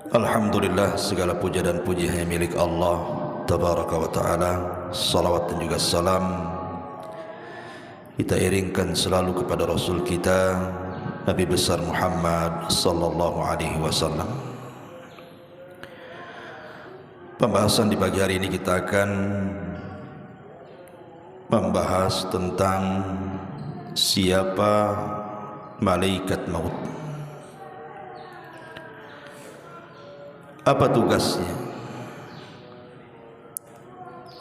Alhamdulillah, segala puja dan puji hanya milik Allah Tabaraka wa ta'ala. Salawat dan juga salam kita iringkan selalu kepada Rasul kita Nabi besar Muhammad sallallahu alaihi wasallam. Pembahasan di pagi hari ini kita akan membahas tentang siapa malaikat maut. Apa tugasnya?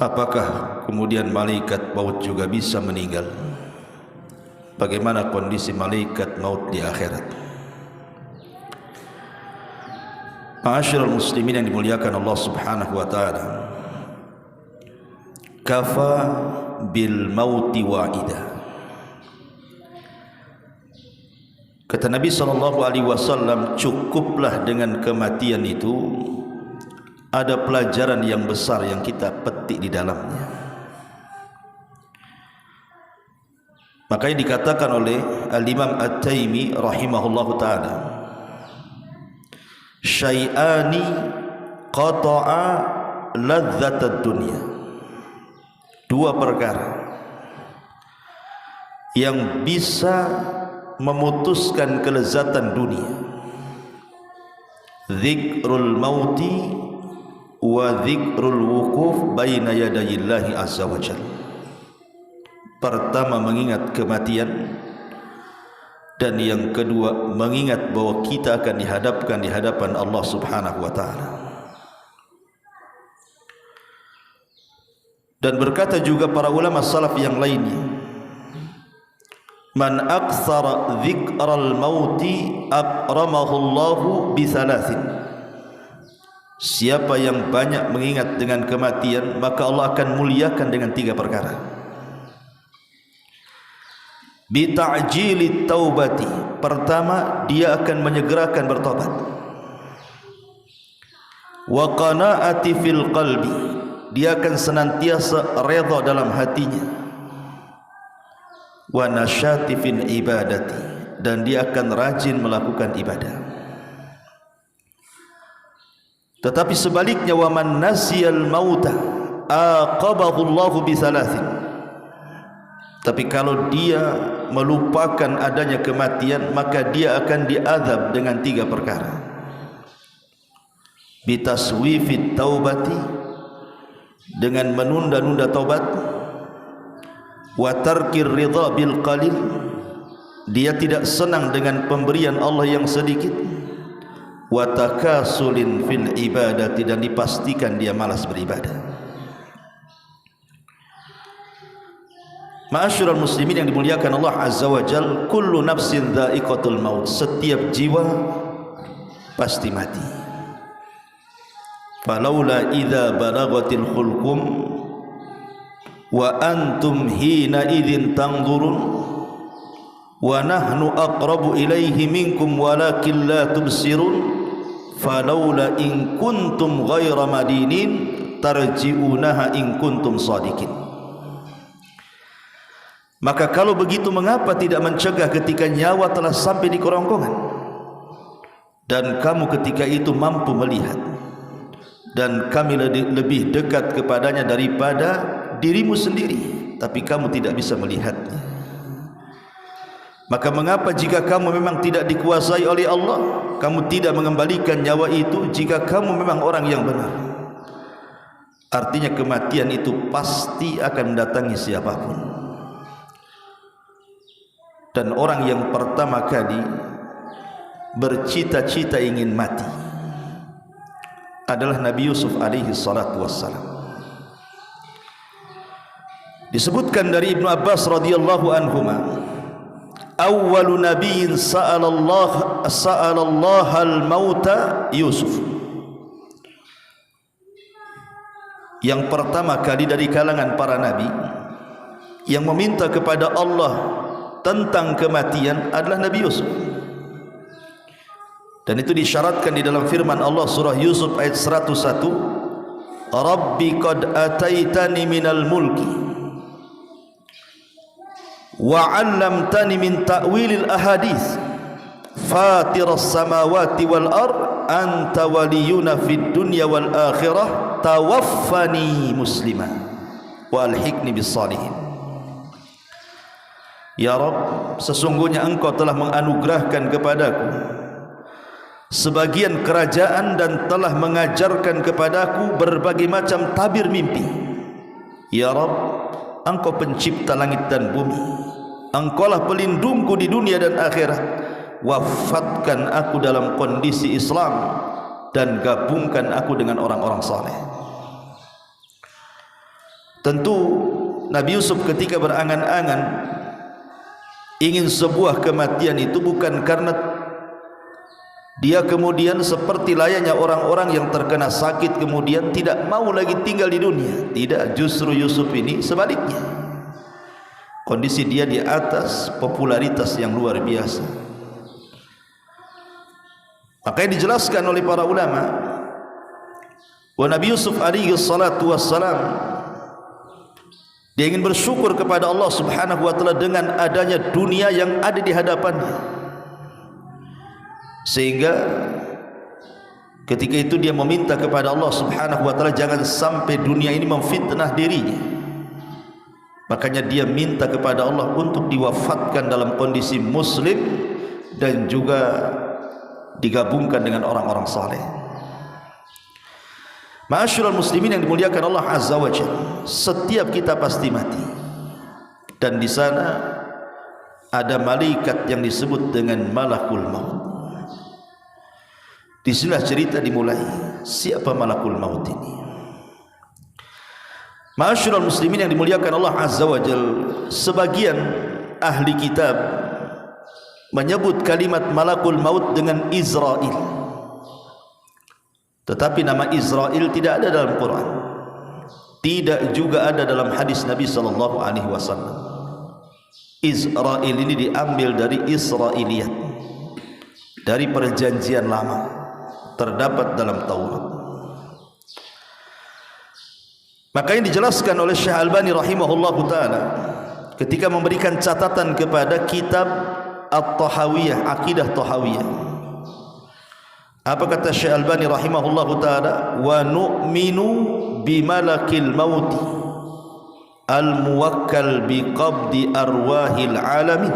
Apakah kemudian malaikat maut juga bisa meninggal? Bagaimana kondisi malaikat maut di akhirat? Ma'asyiral muslimin yang dimuliakan Allah Subhanahu wa taala. Kafa bil mauti wa'ida. Kata Nabi SAW, cukuplah dengan kematian itu ada pelajaran yang besar yang kita petik di dalamnya. Makanya dikatakan oleh Al-Imam At-Taimi rahimahullahu ta'ala, syai'ani qata'a ladzatad dunya. Dua perkara yang bisa memutuskan kelezatan dunia. Zikrul mauti wa zikrul wukuf baina yadayillahi azza wa jalla. Pertama mengingat kematian, dan yang kedua mengingat bahwa kita akan dihadapkan di hadapan Allah Subhanahu wa taala. Dan berkata juga para ulama salaf yang lainnya, man aktsara dzikral mauti akramahu Allahu bi thalathin. Siapa yang banyak mengingat dengan kematian, maka Allah akan muliakan dengan tiga perkara. Bi ta'jilit taubati. Pertama, dia akan menyegerakan bertobat. Wa qanaati fil qalbi. Dia akan senantiasa redha dalam hatinya. Wa nasyati fil ibadati, dan dia akan rajin melakukan ibadah. Tetapi sebaliknya, wa man nasiyal mauta aqabahu Allahu bi thalathin. Tapi kalau dia melupakan adanya kematian, maka dia akan diazab dengan tiga perkara. Bi taswifit taubati, dengan menunda-nunda taubat. Wa tarkir ridha bil qalil, dia tidak senang dengan pemberian Allah yang sedikit. Wa takasulin fil ibadati, dan dipastikan dia malas beribadah. Ma'asyiral muslimin yang dimuliakan Allah azza wa jalla, kullu nafsin dha'iqatul maut. Setiap jiwa pasti mati. Falaula idza balagatil khulqum wa antum hina idzin tanzurun wa nahnu aqrabu ilaihi minkum walakin la tubsirun falaula in kuntum ghaira madinin tarji'unaha in kuntum shadiqin. Maka kalau begitu, mengapa tidak mencegah ketika nyawa telah sampai di kerongkongan dan kamu ketika itu mampu melihat, dan kami lebih dekat kepadanya daripada dirimu sendiri, tapi kamu tidak bisa melihatnya. Maka mengapa jika kamu memang tidak dikuasai oleh Allah, kamu tidak mengembalikan nyawa itu jika kamu memang orang yang benar? Artinya kematian itu pasti akan mendatangi siapapun. Dan orang yang pertama kali bercita-cita ingin mati adalah Nabi Yusuf alaihi salatu wassalam. Disebutkan dari Ibnu Abbas radhiyallahu anhuma, awwalu nabiyyin sa'alallah al-mauta Yusuf. Yang pertama kali dari kalangan para nabi yang meminta kepada Allah tentang kematian adalah Nabi Yusuf. Dan itu disyaratkan di dalam firman Allah surah Yusuf ayat 101, Rabbi qad ataitani minal mulki wa 'allamtani min ta'wilil ahadits fatiras samawati wal ard anta waliyuna fid dunya wal akhirah tawaffani musliman wa alhiqni bis salihin. Ya Rabb, sesungguhnya Engkau telah menganugerahkan kepadaku sebagian kerajaan dan telah mengajarkan kepadaku berbagai macam tabir mimpi. Ya Rabb, Engkau pencipta langit dan bumi, Engkaulah pelindungku di dunia dan akhirat. Wafatkan aku dalam kondisi Islam dan gabungkan aku dengan orang-orang saleh. Tentu Nabi Yusuf ketika berangan-angan ingin sebuah kematian itu bukan karena dia kemudian seperti layaknya orang-orang yang terkena sakit kemudian tidak mau lagi tinggal di dunia. Tidak, justru Yusuf ini sebaliknya. Kondisi dia di atas popularitas yang luar biasa. Makanya dijelaskan oleh para ulama, wa Nabi Yusuf alaihi salatu wassalam dia ingin bersyukur kepada Allah Subhanahu wa taala dengan adanya dunia yang ada di hadapannya, sehingga ketika itu dia meminta kepada Allah Subhanahu wa taala jangan sampai dunia ini memfitnah dirinya. Makanya dia minta kepada Allah untuk diwafatkan dalam kondisi muslim dan juga digabungkan dengan orang-orang saleh. Ma'asyiral muslimin yang dimuliakan Allah Azza wa Jalla, setiap kita pasti mati. Dan di sana ada malaikat yang disebut dengan malakul maut. Disinilah cerita dimulai. Siapa malakul maut ini? Ma'asyiral muslimin yang dimuliakan Allah Azza wa Jalla, sebagian ahli kitab menyebut kalimat malakul maut dengan Israel, tetapi nama Israel tidak ada dalam Quran, tidak juga ada dalam hadis Nabi sallallahu alaihi wasallam. Israel ini diambil dari Israiliyat, dari perjanjian lama, terdapat dalam Taurat. Maka yang dijelaskan oleh Syekh Albani rahimahullahu taala ketika memberikan catatan kepada kitab At-Tahawiyah, Aqidah Tahawiyah. Apa kata Syekh Albani rahimahullahu taala? Wa nu'minu bimalakil maut al-muwakkal biqabdi arwahil alamin.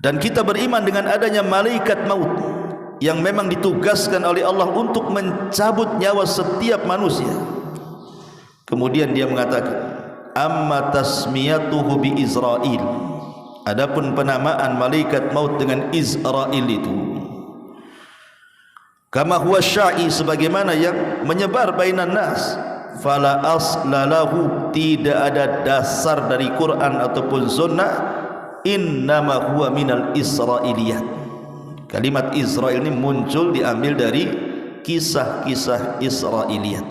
Dan kita beriman dengan adanya malaikat maut yang memang ditugaskan oleh Allah untuk mencabut nyawa setiap manusia. Kemudian dia mengatakan, amma tasmiyatuhu bi Israil. Adapun penamaan malaikat maut dengan Israel itu, kama huwa syai, sebagaimana yang menyebar bainan nas, fala aslalahu, tidak ada dasar dari Quran ataupun sunnah, innama huwa minal israiliyat. Kalimat Israel ini muncul diambil dari kisah-kisah Israiliyat.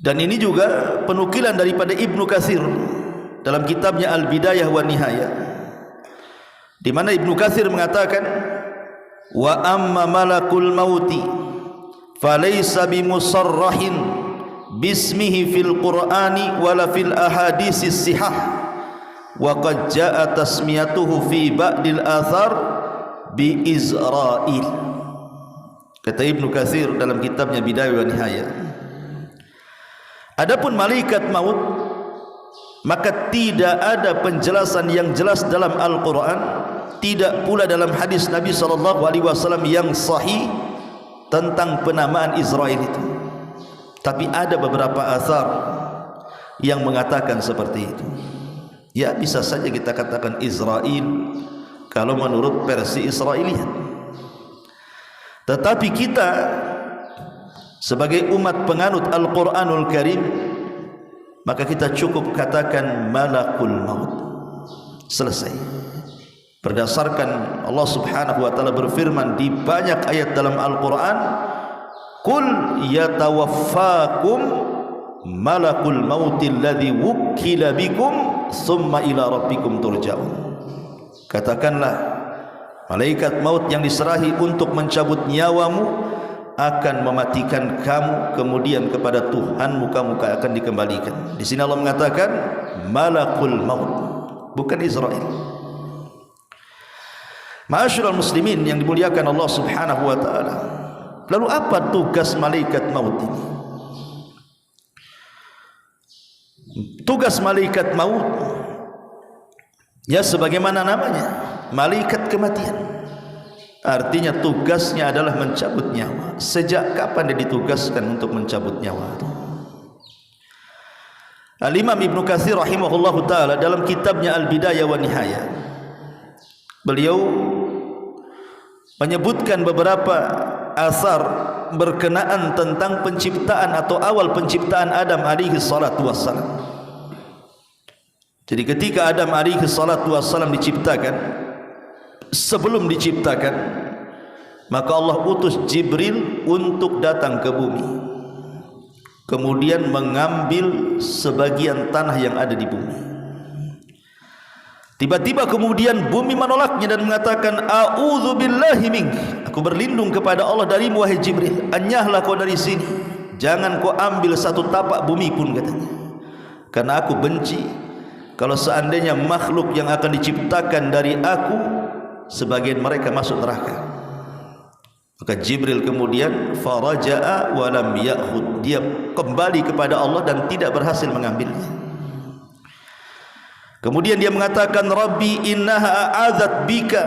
Dan ini juga penukilan daripada Ibnu Katsir dalam kitabnya Al-Bidayah wa Nihayah, di mana Ibnu Katsir mengatakan, wa amma malakul mauti falaysa bimusarrahin bismihi fil Qur'ani wala fil ahadisis sihah wa qad jaa tasmiyatuhu fi ba'dil athar bi Israil. Kata Ibnu Katsir dalam kitabnya Bidayah wa Nihayah, adapun malaikat maut maka tidak ada penjelasan yang jelas dalam Al-Quran, tidak pula dalam hadis Nabi SAW yang sahih tentang penamaan Israel itu. Tapi ada beberapa athar yang mengatakan seperti itu. Ya, bisa saja kita katakan Israel kalau menurut versi Israiliyat. Tetapi kita sebagai umat penganut Al-Quranul Karim, maka kita cukup katakan malakul maut. Selesai. Berdasarkan Allah Subhanahu wa taala berfirman di banyak ayat dalam Al-Quran, qul yatawaffakum malakul mautil ladzi wukkila bikum summa ila rabbikum turja'un. Katakanlah, malaikat maut yang diserahi untuk mencabut nyawamu akan mematikan kamu, kemudian kepada Tuhanmu kamu akan dikembalikan. Di sini Allah mengatakan malakul maut, bukan Israel. Ma'asyiral muslimin yang dimuliakan Allah Subhanahu wa taala. Lalu apa tugas malaikat maut ini? Tugas malaikat maut ya sebagaimana namanya, malaikat kematian. Artinya tugasnya adalah mencabut nyawa. Sejak kapan dia ditugaskan untuk mencabut nyawa? Al-Imam Ibnu Katsir rahimahullahu taala dalam kitabnya Al-Bidayah wa Nihayah, beliau menyebutkan beberapa asar berkenaan tentang penciptaan atau awal penciptaan Adam alaihi salatu wassalam. Jadi ketika Adam alaihi salatu wassalam diciptakan, sebelum diciptakan, maka Allah utus Jibril untuk datang ke bumi, kemudian mengambil sebagian tanah yang ada di bumi. Tiba-tiba kemudian bumi menolaknya dan mengatakan, a'udzu billahi mink, aku berlindung kepada Allah darimu wahai Jibril, enyahlah kau dari sini, jangan kau ambil satu tapak bumi pun, katanya, karena aku benci kalau seandainya makhluk yang akan diciptakan dari aku sebagian mereka masuk neraka. Maka Jibril kemudian faraja'a wa lam ya'khud, dia kembali kepada Allah dan tidak berhasil mengambilnya. Kemudian dia mengatakan, Rabbi innaha a'adzat bika,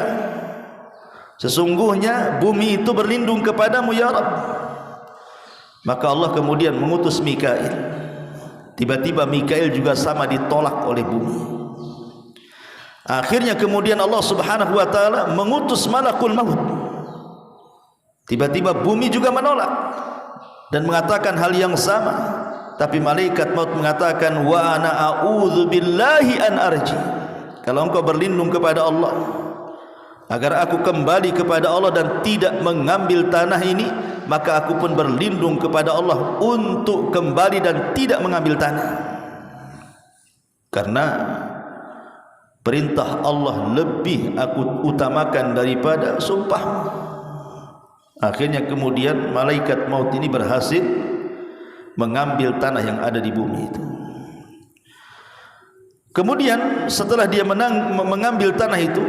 sesungguhnya bumi itu berlindung kepadamu ya Rabb. Maka Allah kemudian mengutus Mikail. Tiba-tiba Mikail juga sama ditolak oleh bumi. Akhirnya kemudian Allah Subhanahu wa taala mengutus malakul maut. Tiba-tiba bumi juga menolak dan mengatakan hal yang sama. Tapi malaikat maut mengatakan, wa ana a'udzu billahi an arji, kalau engkau berlindung kepada Allah agar aku kembali kepada Allah dan tidak mengambil tanah ini, maka aku pun berlindung kepada Allah untuk kembali dan tidak mengambil tanah. Karena perintah Allah lebih aku utamakan daripada sumpah. Akhirnya kemudian malaikat maut ini berhasil mengambil tanah yang ada di bumi itu. Kemudian setelah dia mengambil tanah itu,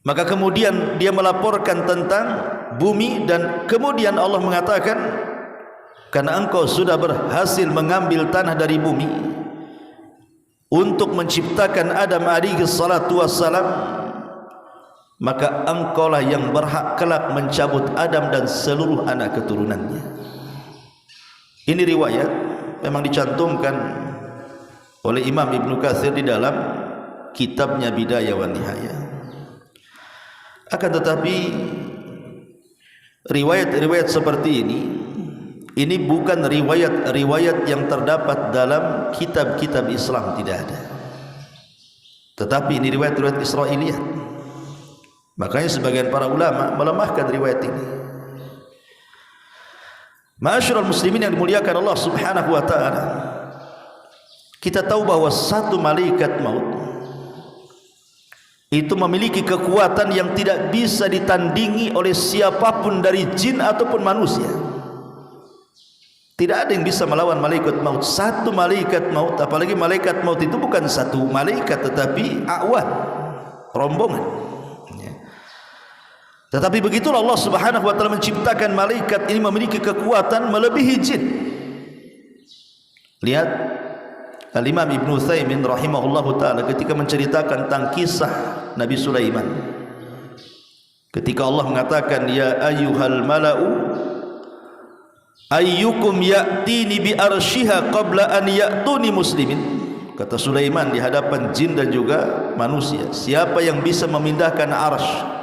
maka kemudian dia melaporkan tentang bumi, dan kemudian Allah mengatakan, karena engkau sudah berhasil mengambil tanah dari bumi untuk menciptakan Adam alaihi salatu wassalam, maka engkaulah yang berhak kelak mencabut Adam dan seluruh anak keturunannya. Ini riwayat memang dicantumkan oleh Imam Ibnu Katsir di dalam kitabnya Bidayah wa Nihayah. Akan tetapi riwayat-riwayat seperti ini bukan riwayat-riwayat yang terdapat dalam kitab-kitab Islam, tidak ada. Tetapi ini riwayat-riwayat Israiliyat. Makanya sebagian para ulama melemahkan riwayat ini. Ma'asyiral muslimin yang dimuliakan Allah Subhanahu wa taala, kita tahu bahwa satu malaikat maut itu memiliki kekuatan yang tidak bisa ditandingi oleh siapapun dari jin ataupun manusia. Tidak ada yang bisa melawan malaikat maut. Satu malaikat maut, apalagi malaikat maut itu bukan satu malaikat tetapi awan, rombongan. Tetapi begitulah Allah Subhanahu wa taala menciptakan malaikat ini memiliki kekuatan melebihi jin. Lihat Al-Imam Ibnu Utsaimin rahimahullahu taala ketika menceritakan tentang kisah Nabi Sulaiman. Ketika Allah mengatakan, ya ayyuhal mala'u ayyukum ya'tini bi arsyiha qabla an ya'tuni muslimin. Kata Sulaiman di hadapan jin dan juga manusia, siapa yang bisa memindahkan arsy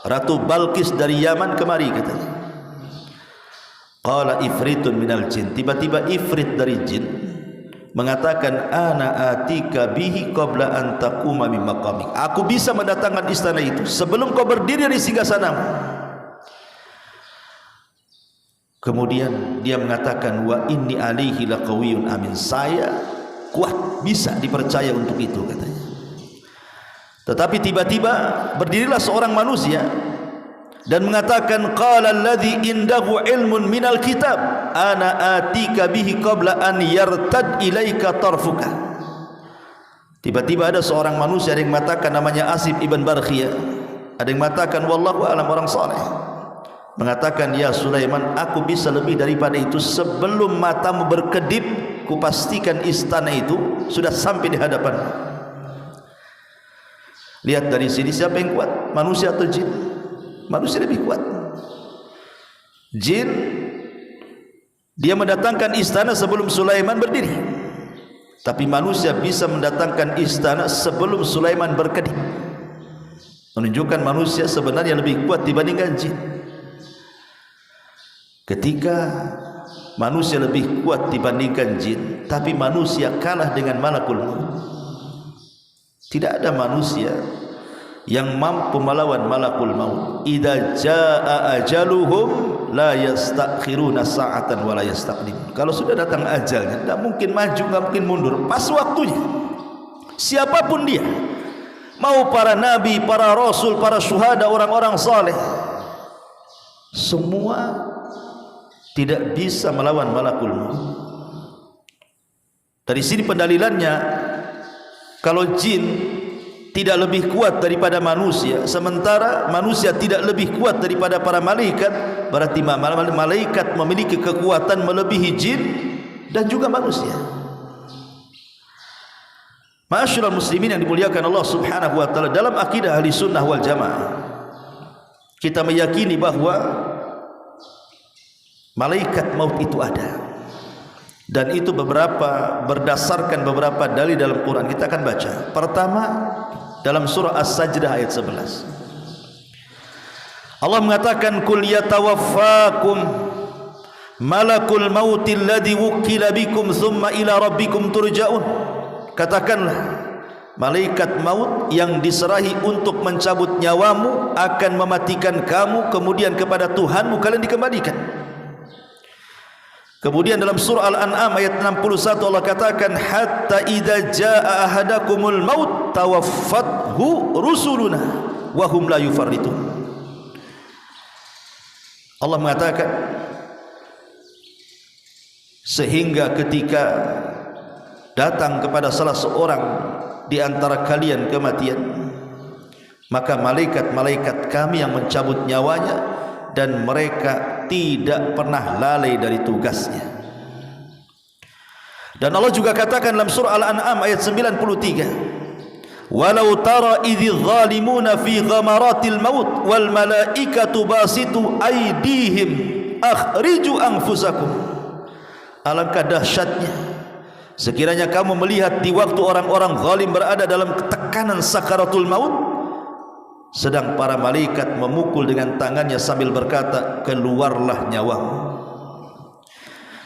Ratu Balqis dari Yaman kemari, katanya. Qala ifritun minal jin, tiba-tiba ifrit dari jin mengatakan, ana atika bihi qabla an taquma min maqamik, aku bisa mendatangkan istana itu sebelum kau berdiri dari singgasanamu. Kemudian dia mengatakan, wa inni alaihi laqawiyyun amin, saya kuat, bisa dipercaya untuk itu, katanya. Tetapi tiba-tiba berdirilah seorang manusia dan mengatakan, qala alladhi indahu ilmun minal kitab ana atika bihi qabla an yartad ilaika tarfuka. Tiba-tiba ada seorang manusia, ada yang mengatakan namanya Asib ibn Barkhiyah, ada yang mengatakan wallahu a'lam, orang saleh, mengatakan, ya Sulaiman, aku bisa lebih daripada itu. Sebelum matamu berkedip, kupastikan istana itu sudah sampai di hadapan. Lihat dari sini, siapa yang kuat, manusia atau jin? Manusia lebih kuat. Jin, dia mendatangkan istana sebelum Sulaiman berdiri. Tapi manusia bisa mendatangkan istana sebelum Sulaiman berkedip, menunjukkan manusia sebenarnya lebih kuat dibandingkan jin. Ketika manusia lebih kuat dibandingkan jin, tapi manusia kalah dengan malakul maut. Tidak ada manusia yang mampu melawan malakul maut. Idza jaa ajaluhum la yastakhiruna sa'atan wa la yastaqdim. Kalau sudah datang ajalnya, tidak mungkin maju, tidak mungkin mundur, pas waktunya. Siapapun dia, mau para nabi, para rasul, para syuhada, orang-orang saleh, semua tidak bisa melawan malakul maut. Dari sini pendalilannya, kalau jin tidak lebih kuat daripada manusia, sementara manusia tidak lebih kuat daripada para malaikat, berarti malaikat memiliki kekuatan melebihi jin dan juga manusia. Ma'asyiral muslimin yang dimuliakan Allah Subhanahu wa taala, dalam akidah ahli sunnah wal jamaah, kita meyakini bahwa malaikat maut itu ada, dan itu berdasarkan beberapa dalil dalam Quran. Kita akan baca. Pertama, dalam surah As-Sajdah ayat 11, Allah mengatakan, kul yatawaffakum malakul mauti alladhi wukkila bikum thumma ila rabbikum turja'un. Katakanlah, malaikat maut yang diserahi untuk mencabut nyawamu akan mematikan kamu, kemudian kepada Tuhanmu kalian dikembalikan. Kemudian dalam surah Al-An'am ayat 61 Allah katakan, hatta idza jaa ahadakumul maut tawaffathu rusuluna wa hum la yufarritun. Allah mengatakan, sehingga ketika datang kepada salah seorang di antara kalian kematian, maka malaikat-malaikat kami yang mencabut nyawanya, dan mereka tidak pernah lalai dari tugasnya. Dan Allah juga katakan dalam surah Al-An'am ayat 93, walau tara idz zalimuna fi ghamaratil maut wal malaikatu basitu aydihim akhriju anfusakum. Alangkah dahsyatnya sekiranya kamu melihat di waktu orang-orang zalim berada dalam tekanan sakaratul maut, sedang para malaikat memukul dengan tangannya sambil berkata, keluarlah nyawamu.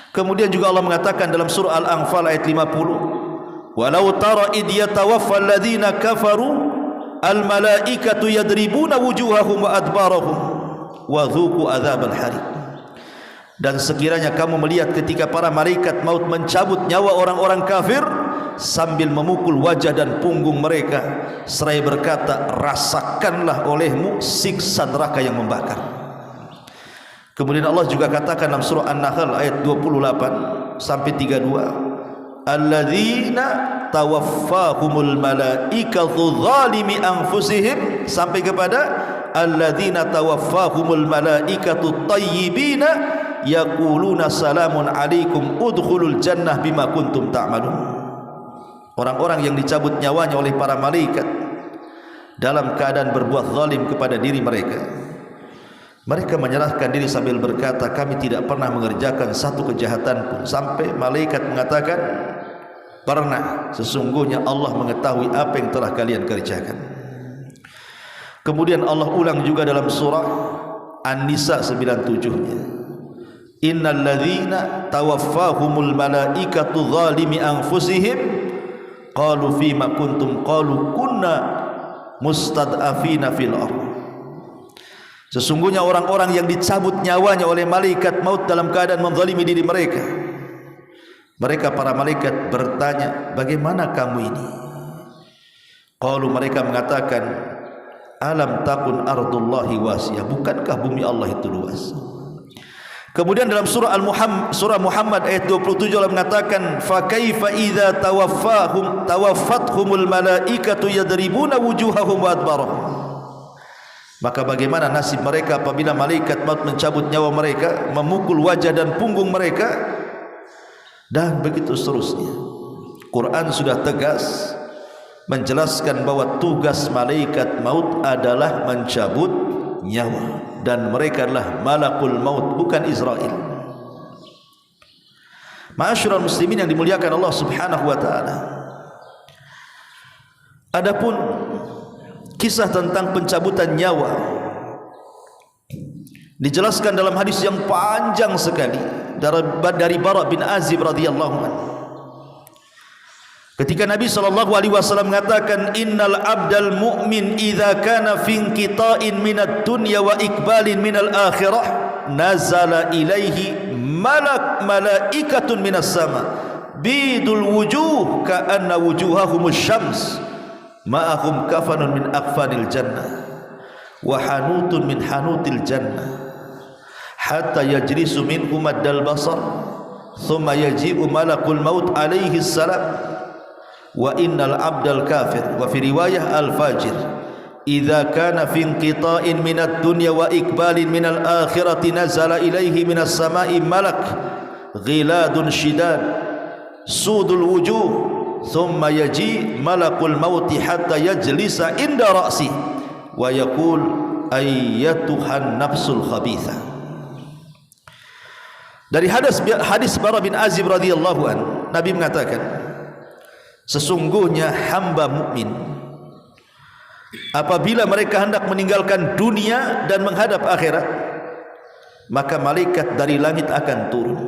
Kemudian juga Allah mengatakan dalam surah Al-Anfal ayat 50, walau tara id yatawaffa alladhina kafaru al-malaikatu yadribuna wujuhahum wa adbarahum wa dhuqu adzabal hariq. Dan sekiranya kamu melihat ketika para malaikat maut mencabut nyawa orang-orang kafir sambil memukul wajah dan punggung mereka, seraya berkata, rasakanlah olehmu siksa neraka yang membakar. Kemudian Allah juga katakan dalam surah An-Nahl ayat 28 sampai 32, alladzina tawaffahumul malaikatu zalimi anfusihim, sampai kepada alladzina tawaffahumul malaikatu tayyibina yaquluna salamun alaikum udkhulul jannah bima kuntum ta'malun. Orang-orang yang dicabut nyawanya oleh para malaikat dalam keadaan berbuat zalim kepada diri mereka, mereka menyerahkan diri sambil berkata, kami tidak pernah mengerjakan satu kejahatan pun. Sampai malaikat mengatakan, pernah, sesungguhnya Allah mengetahui apa yang telah kalian kerjakan. Kemudian Allah ulang juga dalam surah An-Nisa 97-nya, innal ladzina tawaffahumul malaikatu zalimi anfusihim qalu fima kuntum qalu kunna mustad'afina fil ardh. Sesungguhnya orang-orang yang dicabut nyawanya oleh malaikat maut dalam keadaan menzalimi diri mereka, mereka para malaikat bertanya, bagaimana kamu ini? Qalu, mereka mengatakan, alam takun ardullahi wasiyah, bukankah bumi Allah itu luas? Kemudian dalam surah Muhammad ayat 27 Allah mengatakan fa kaifa idza tawaffathumul malaikatu yadribuna wujuhahum wa adbarahum. Maka bagaimana nasib mereka apabila malaikat maut mencabut nyawa mereka, memukul wajah dan punggung mereka, dan begitu seterusnya. Quran sudah tegas menjelaskan bahwa tugas malaikat maut adalah mencabut nyawa, dan mereka adalah malakul maut, bukan Israel. Ma'asyiral muslimin yang dimuliakan Allah Subhanahu wa taala. Adapun kisah tentang pencabutan nyawa dijelaskan dalam hadis yang panjang sekali dari Bara bin Azib radhiyallahu anhu. Ketika Nabi SAW mengatakan innal abdal mu'min idza kana fi inqita'in minad dunya wa iqbalin minal akhirah nazala ilaihi malaikatun minas sama bidul wujuh ka'anna wujuhahumus syams ma'ahum kafanun min akfanil jannah wa hanutun min hanutil jannah hatta yajlisu minhum ad-dal basar thumma yaji'u malakul maut alaihi salam wa innal abdal kafir wa fi riwayah al fajir idza kana fi inqita'in minad dunya wa iqbalin minal akhirati nazala ilaihi minas sama'i malak ghiladun shidad sudul wujuh thumma yaji malakul maut hatta yajlisa inda ra'si wa yaqul ayyatuhan nafsul khabithah. Dari hadis Bara bin Azib radhiyallahu anhu, Nabi mengatakan, sesungguhnya hamba mukmin apabila mereka hendak meninggalkan dunia dan menghadap akhirat, maka malaikat dari langit akan turun.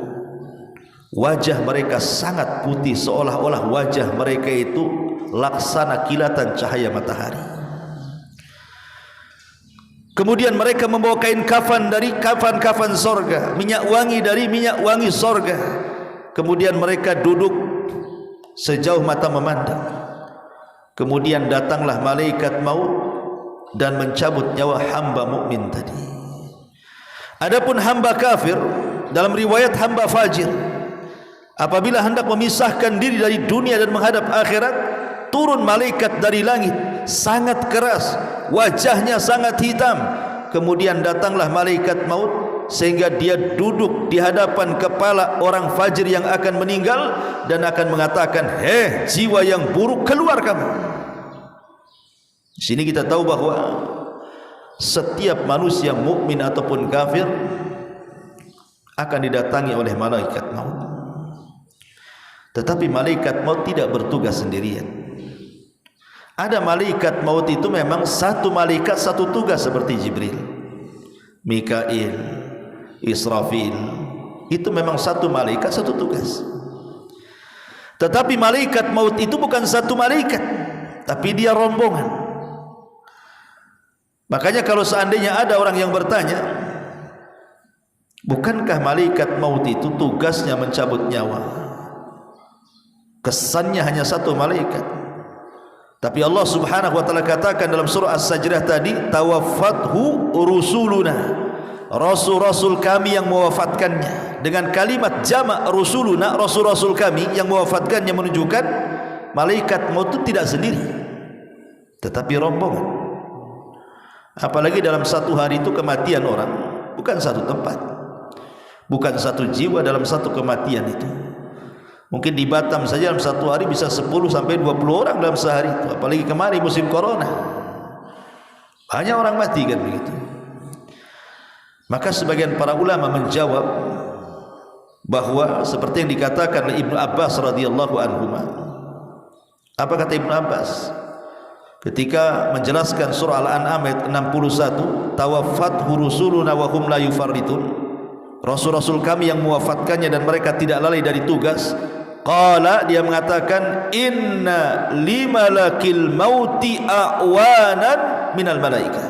Wajah mereka sangat putih, seolah-olah wajah mereka itu laksana kilatan cahaya matahari. Kemudian mereka membawa kain kafan dari kafan-kafan sorga, minyak wangi dari minyak wangi sorga. Kemudian mereka duduk sejauh mata memandang. Kemudian datanglah malaikat maut dan mencabut nyawa hamba mukmin tadi. Adapun hamba kafir, dalam riwayat hamba fajir, apabila hendak memisahkan diri dari dunia dan menghadap akhirat, turun malaikat dari langit sangat keras, wajahnya sangat hitam. Kemudian datanglah malaikat maut sehingga dia duduk di hadapan kepala orang fajir yang akan meninggal dan akan mengatakan, "Hei jiwa yang buruk, keluar kamu." Di sini kita tahu bahwa setiap manusia mukmin ataupun kafir akan didatangi oleh malaikat maut. Tetapi malaikat maut tidak bertugas sendirian. Ada malaikat maut itu memang satu malaikat satu tugas seperti Jibril, Mikail, Israfil. Itu memang satu malaikat satu tugas. Tetapi malaikat maut itu bukan satu malaikat, tapi dia rombongan. Makanya kalau seandainya ada orang yang bertanya, bukankah malaikat maut itu tugasnya mencabut nyawa? Kesannya hanya satu malaikat. Tapi Allah Subhanahu wa taala katakan dalam surah As-Sajdah tadi, tawaffathu rusuluna, rasul-rasul kami yang mewafatkannya. Dengan kalimat jamak rusuluna, rasul-rasul kami yang mewafatkannya, menunjukkan malaikat maut itu tidak sendiri, tetapi rombongan. Apalagi dalam satu hari itu kematian orang bukan satu tempat, bukan satu jiwa dalam satu kematian itu. Mungkin di Batam saja dalam satu hari bisa 10 sampai 20 orang dalam sehari itu. Apalagi kemarin musim corona, banyak orang mati kan begitu. Maka sebagian para ulama menjawab bahwa seperti yang dikatakan oleh Ibnu Abbas radhiyallahu anhu. Apa kata Ibnu Abbas ketika menjelaskan surah Al-An'am ayat 61, tawaffathu rusuluna wa hum la yufarritun, rasul-rasul kami yang mewafatkannya dan mereka tidak lalai dari tugas. Qala, dia mengatakan, inna limalakil mauti a'wanan minal malaika.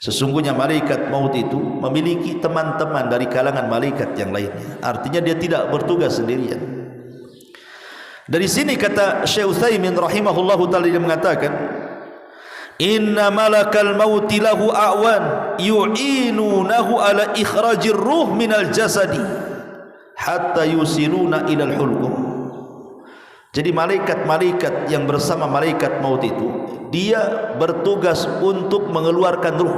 Sesungguhnya malaikat maut itu memiliki teman-teman dari kalangan malaikat yang lainnya. Artinya dia tidak bertugas sendirian. Dari sini kata Syekh Utsaimin rahimahullahu taala, dia mengatakan inna malakal mauti lahu a'wan yu'inunahu ala ikhrajir ruh minal jasadi hatta yusiluna ilal hulqum. Jadi malaikat-malaikat yang bersama malaikat maut itu, dia bertugas untuk mengeluarkan ruh,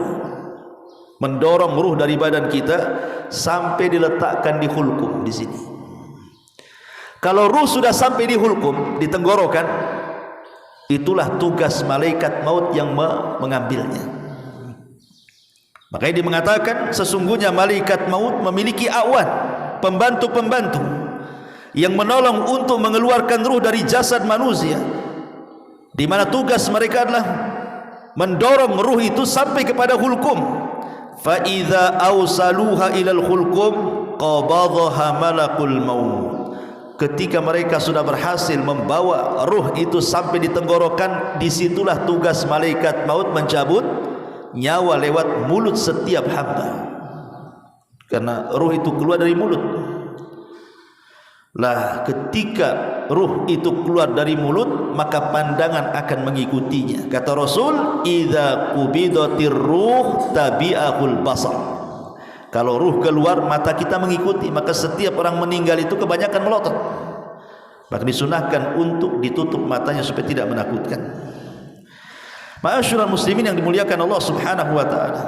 mendorong ruh dari badan kita sampai diletakkan di hulqum di sini. Kalau ruh sudah sampai di hulqum, di tenggorokan, itulah tugas malaikat maut yang mengambilnya. Makanya dia mengatakan sesungguhnya malaikat maut memiliki awan, pembantu-pembantu yang menolong untuk mengeluarkan ruh dari jasad manusia, di mana tugas mereka adalah mendorong ruh itu sampai kepada hulqum. Fa idza awsaluha ilal hulqum qabadhaha malakul maut. Ketika mereka sudah berhasil membawa ruh itu sampai di tenggorokan, disitulah tugas malaikat maut mencabut nyawa lewat mulut setiap hamba, karena ruh itu keluar dari mulut. Lah ketika ruh itu keluar dari mulut, maka pandangan akan mengikutinya. Kata Rasul, idza qubidatir ruh tabi'ahul basar. Kalau ruh keluar, mata kita mengikuti. Maka setiap orang meninggal itu kebanyakan melotot, maka disunahkan untuk ditutup matanya supaya tidak menakutkan. Ma'asyiral muslimin yang dimuliakan Allah Subhanahu wa taala,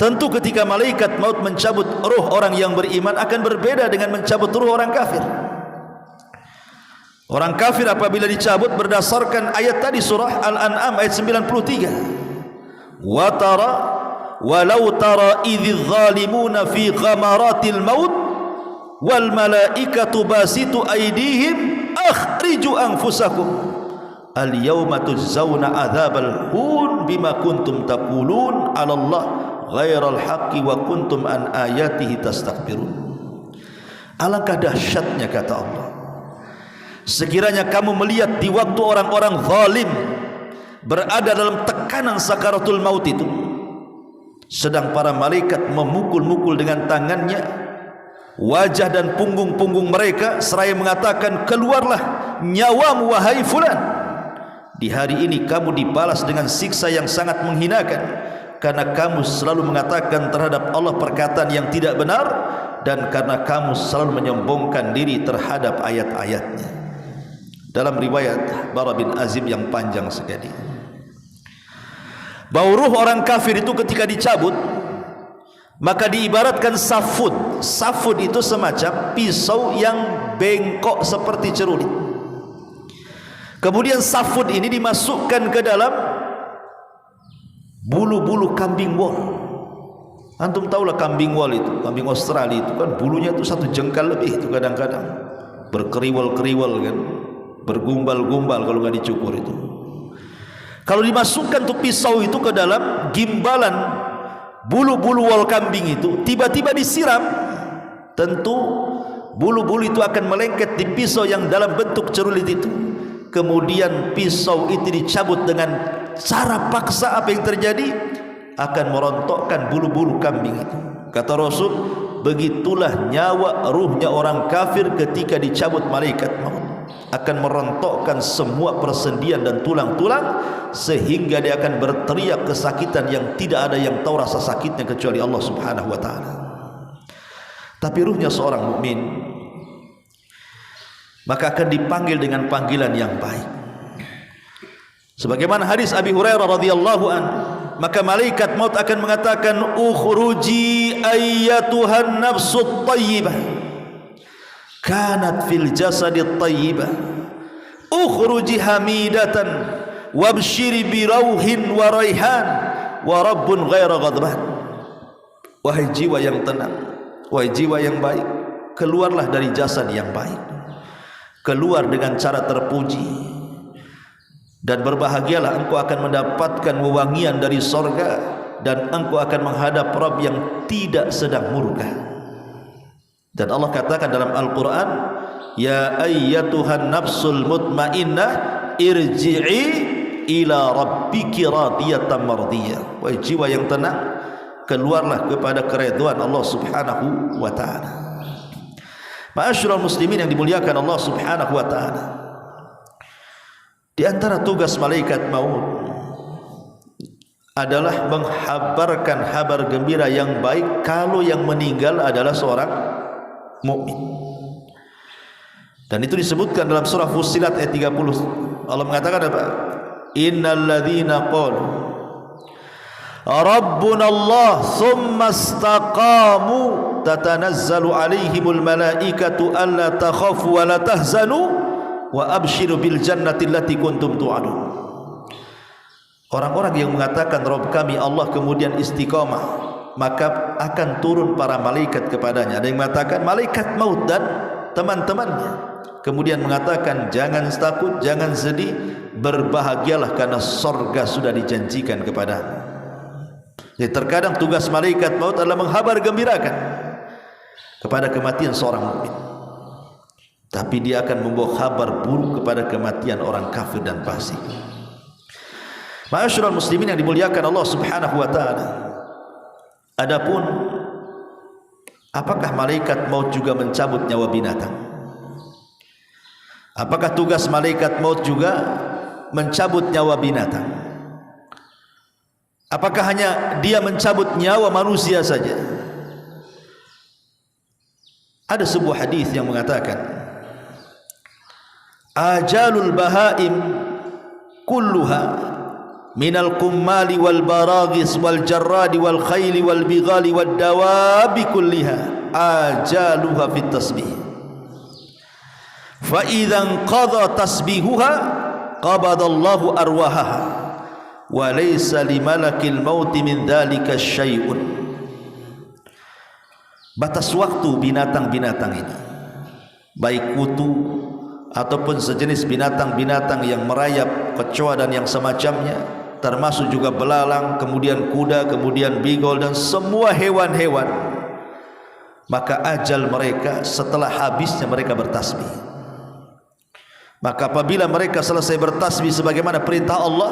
tentu ketika malaikat maut mencabut ruh orang yang beriman akan berbeda dengan mencabut ruh orang kafir. Orang kafir apabila dicabut berdasarkan ayat tadi surah Al-An'am ayat 93, wa tara walau tara idz zalimuna fi ghamaratil maut wal malaikatu basitu aydihim akhriju anfusakum al yawma tujzauna adzabal hun bima kuntum taqulun 'ala Allah ghairal haqqi wa kuntum an ayatihi tastakbirun. Alangkah dahsyatnya, kata Allah, sekiranya kamu melihat di waktu orang-orang zalim berada dalam tekanan sakaratul maut itu, sedang para malaikat memukul-mukul dengan tangannya wajah dan punggung-punggung mereka seraya mengatakan, keluarlah nyawamu wahai fulan. Di hari ini kamu dibalas dengan siksa yang sangat menghinakan, karena kamu selalu mengatakan terhadap Allah perkataan yang tidak benar, dan karena kamu selalu menyombongkan diri terhadap ayat-ayatnya. Dalam riwayat Bara bin Azib yang panjang sekali, bahwa ruh orang kafir itu ketika dicabut, maka diibaratkan safud. Safud itu semacam pisau yang bengkok seperti cerulit. Kemudian safud ini dimasukkan ke dalam bulu-bulu kambing wol. Antum tahulah kambing wol itu, kambing Australia itu kan bulunya itu 1 jengkal lebih itu, kadang-kadang berkeriwal-keriwal kan, bergumbal-gumbal kalau nggak dicukur itu. Kalau dimasukkan tuh pisau itu ke dalam gimbalan bulu-bulu wol kambing itu, tiba-tiba disiram, tentu bulu-bulu itu akan melengket di pisau yang dalam bentuk cerulit itu. Kemudian pisau itu dicabut dengan cara paksa. Apa yang terjadi? Akan merontokkan bulu-bulu kambing itu. Kata Rasul, begitulah nyawa ruhnya orang kafir ketika dicabut malaikat maut, akan merontokkan semua persendian dan tulang-tulang, sehingga dia akan berteriak kesakitan yang tidak ada yang tahu rasa sakitnya kecuali Allah Subhanahu wa taala. Tapi ruhnya seorang mukmin maka akan dipanggil dengan panggilan yang baik. Sebagaimana hadis Abi Hurairah radhiyallahu anhu, maka malaikat maut akan mengatakan, ukhruji ayyatuhan nafsut thayyibah kanat fil jasadit thayyibah ukhruji hamidatan wabshiri bi rauhin wa raihan wa rabbun ghaira ghadban. Wahai jiwa yang tenang, wahai jiwa yang baik, keluarlah dari jasad yang baik, keluar dengan cara terpuji, dan berbahagialah engkau akan mendapatkan wewangian dari sorga, dan engkau akan menghadap Rabb yang tidak sedang murka. Dan Allah katakan dalam Al-Quran, ya ayyatuhan nafsul mutmainnah irji'i ila rabbiki radiyatan mardiyah. Wahai jiwa yang tenang, keluarlah kepada keridhaan Allah Subhanahu wa ta'ala. Ma'asyiral muslimin yang dimuliakan Allah Subhanahu wa ta'ala, di antara tugas malaikat maut adalah menghabarkan kabar gembira yang baik kalau yang meninggal adalah seorang mukmin. Dan itu disebutkan dalam surah Fussilat ayat 30. Allah mengatakan apa? Innal ladzina qalu Rabbuna Allah thumma istaqamu tatanazzalu alaihimul malaikatu alla takhafu wa la tahzanu wa abshiru bil jannati allati kuntum tu'adun. Orang-orang yang mengatakan Rabb kami Allah kemudian istiqamah, maka akan turun para malaikat kepadanya. Ada yang mengatakan malaikat maut dan teman-temannya, kemudian mengatakan jangan takut, jangan sedih, berbahagialah karena surga sudah dijanjikan kepadamu. Jadi terkadang tugas malaikat maut adalah menghabar gembirakan kepada kematian seorang mukmin, tapi dia akan membawa kabar buruk kepada kematian orang kafir dan fasik. Ma'asyiral muslimin yang dimuliakan Allah Subhanahu wa taala. Adapun apakah malaikat maut juga mencabut nyawa binatang? Apakah tugas malaikat maut juga mencabut nyawa binatang? Apakah hanya dia mencabut nyawa manusia saja? Ada sebuah hadis yang mengatakan ajalul bahaim kulluha minal kummali wal baragis wal jarradi wal khayli wal bighali wal dawabi kulliha ajaluha fit tasbih fa idhan qadha tasbihuha qabadallahu arwahaha wa laysa limalakil mauti min dhalika syai'un. Batas waktu binatang-binatang ini, baik kutu ataupun sejenis binatang-binatang yang merayap, kecoa dan yang semacamnya, termasuk juga belalang, kemudian kuda, kemudian bigol dan semua hewan-hewan, maka ajal mereka setelah habisnya mereka bertasbih. Maka apabila mereka selesai bertasbih sebagaimana perintah Allah,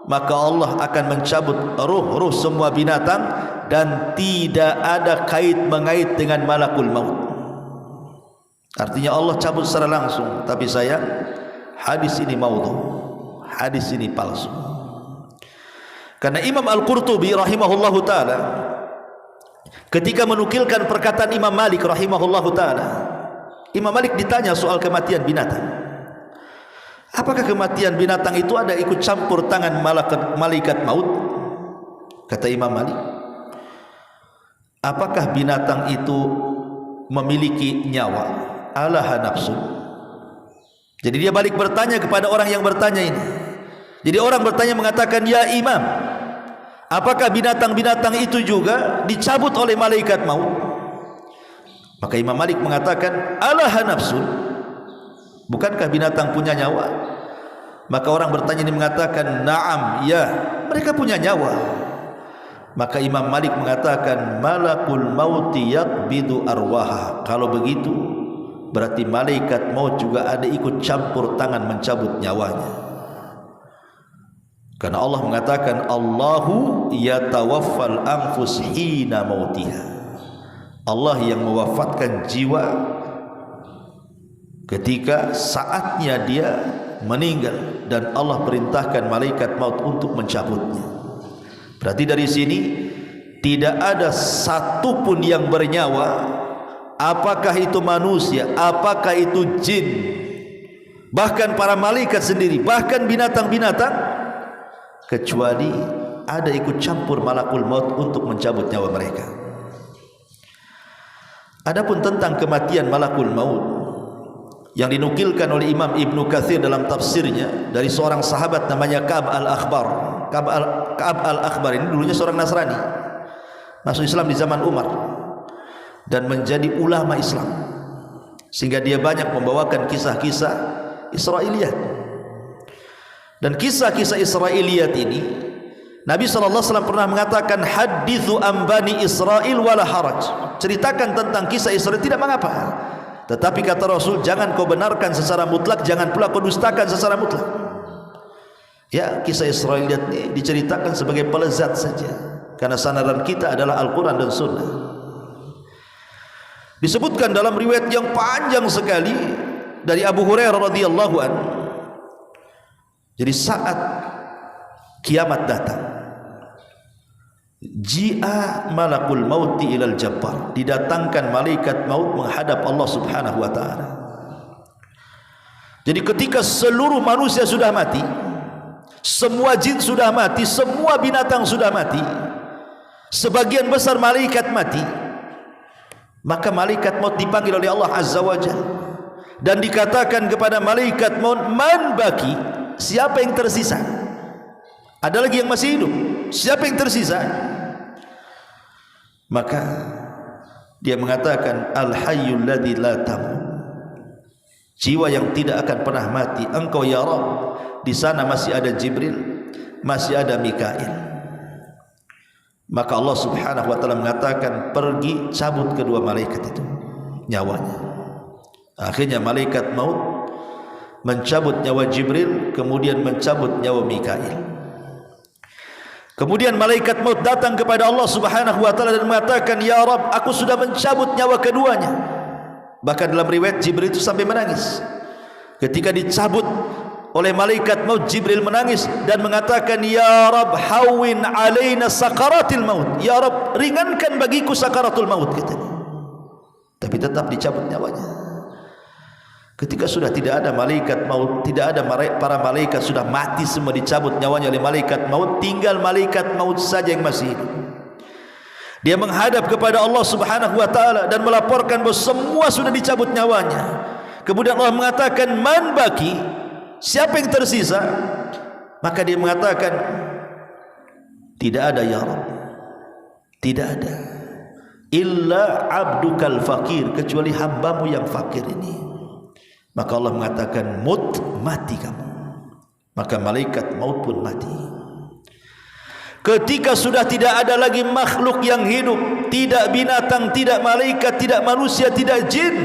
maka Allah akan mencabut ruh-ruh semua binatang dan tidak ada kait-mengait dengan malakul maut. Artinya Allah cabut secara langsung. Tapi sayang, hadis ini maudhu, hadis ini palsu. Karena Imam Al-Qurtubi rahimahullahu ta'ala ketika menukilkan perkataan Imam Malik rahimahullahu ta'ala, Imam Malik ditanya soal kematian binatang, apakah kematian binatang itu ada ikut campur tangan malaikat maut? Kata Imam Malik, apakah binatang itu memiliki nyawa? Alaha nafsu. Jadi dia balik bertanya kepada orang yang bertanya ini. Jadi orang bertanya mengatakan, ya Imam, apakah binatang-binatang itu juga dicabut oleh malaikat maut? Maka Imam Malik mengatakan, alaha nafsu. Bukankah binatang punya nyawa? Maka orang bertanya ini mengatakan, na'am, ya, mereka punya nyawa. Maka Imam Malik mengatakan, malakul mauti yaqbidu arwaha. Kalau begitu berarti malaikat maut juga ada ikut campur tangan mencabut nyawanya. Karena Allah mengatakan, Allahu yatawaffal anfus hina mautiha. Allah yang mewafatkan jiwa ketika saatnya dia meninggal, dan Allah perintahkan malaikat maut untuk mencabutnya. Berarti dari sini tidak ada satupun yang bernyawa, apakah itu manusia, apakah itu jin, bahkan para malaikat sendiri, bahkan binatang-binatang, kecuali ada ikut campur malakul maut untuk mencabut nyawa mereka. Adapun tentang kematian malakul maut yang dinukilkan oleh Imam Ibnu Katsir dalam tafsirnya dari seorang sahabat namanya Ka'ab al-Akhbar. Ka'ab al-Akhbar ini dulunya seorang Nasrani, masuk Islam di zaman Umar dan menjadi ulama Islam, sehingga dia banyak membawakan kisah-kisah Israiliyat. Dan kisah-kisah Israiliyat ini Nabi SAW pernah mengatakan, hadithu an bani Israel wala haraj. Ceritakan tentang kisah Israel, tidak mengapa. Tetapi kata Rasul, jangan kau benarkan secara mutlak, jangan pula kau dustakan secara mutlak. Ya, kisah Israiliyat ini diceritakan sebagai pelezat saja, karena sandaran kita adalah Al-Quran dan Sunnah. Disebutkan dalam riwayat yang panjang sekali dari Abu Hurairah radhiyallahu anhu. Jadi saat kiamat datang, Ji'a malakul mauti ilal jabbar, didatangkan malaikat maut menghadap Allah Subhanahu wa taala. Jadi ketika seluruh manusia sudah mati, semua jin sudah mati, semua binatang sudah mati, sebagian besar malaikat mati, maka malaikat maut dipanggil oleh Allah Azza wa Jalla dan dikatakan kepada malaikat maut, man baki, siapa yang tersisa? Ada lagi yang masih hidup, siapa yang tersisa? Maka dia mengatakan, al-hayyul ladzi la tamut, jiwa yang tidak akan pernah mati, engkau ya Rabb. Di sana masih ada Jibril, masih ada Mikail. Maka Allah Subhanahu wa taala mengatakan, pergi cabut kedua malaikat itu nyawanya. Akhirnya malaikat maut mencabut nyawa Jibril, kemudian mencabut nyawa Mikail. Kemudian malaikat maut datang kepada Allah Subhanahu wa taala dan mengatakan, ya Rabb, aku sudah mencabut nyawa keduanya. Bahkan dalam riwayat Jibril itu sampai menangis. Ketika dicabut oleh malaikat maut, Jibril menangis dan mengatakan, ya Rabb, hawwin alaina sakaratil maut, ya Rabb, ringankan bagiku sakaratul maut, katanya. Tapi tetap dicabut nyawanya. Ketika sudah tidak ada malaikat maut, tidak ada para malaikat, sudah mati semua, dicabut nyawanya oleh malaikat maut, tinggal malaikat maut saja yang masih hidup. Dia menghadap kepada Allah Subhanahu wa taala dan melaporkan bahwa semua sudah dicabut nyawanya. Kemudian Allah mengatakan, man baki, siapa yang tersisa? Maka dia mengatakan, tidak ada ya Rabb, tidak ada, illa abdukal fakir, kecuali hambamu yang fakir ini. Maka Allah mengatakan, mut, mati kamu. Maka malaikat maut pun mati. Ketika sudah tidak ada lagi makhluk yang hidup, tidak binatang, tidak malaikat, tidak manusia, tidak jin,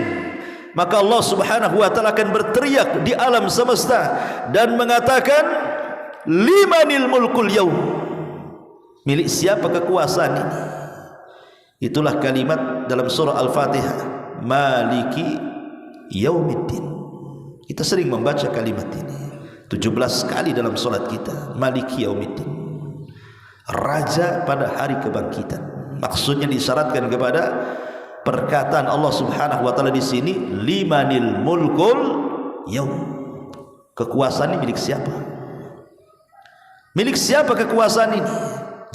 maka Allah Subhanahu wa taala akan berteriak di alam semesta dan mengatakan, limanil mulkul yaum, milik siapa kekuasaan ini? Itulah kalimat dalam surah Al-Fatihah, maliki yaumiddin. Kita sering membaca kalimat ini 17 kali dalam salat kita, maliki yaumiddin, raja pada hari kebangkitan. Maksudnya disyaratkan kepada perkataan Allah Subhanahu wa taala di sini, limanil mulkul yaum, kekuasaan ini milik siapa? Milik siapa kekuasaan ini?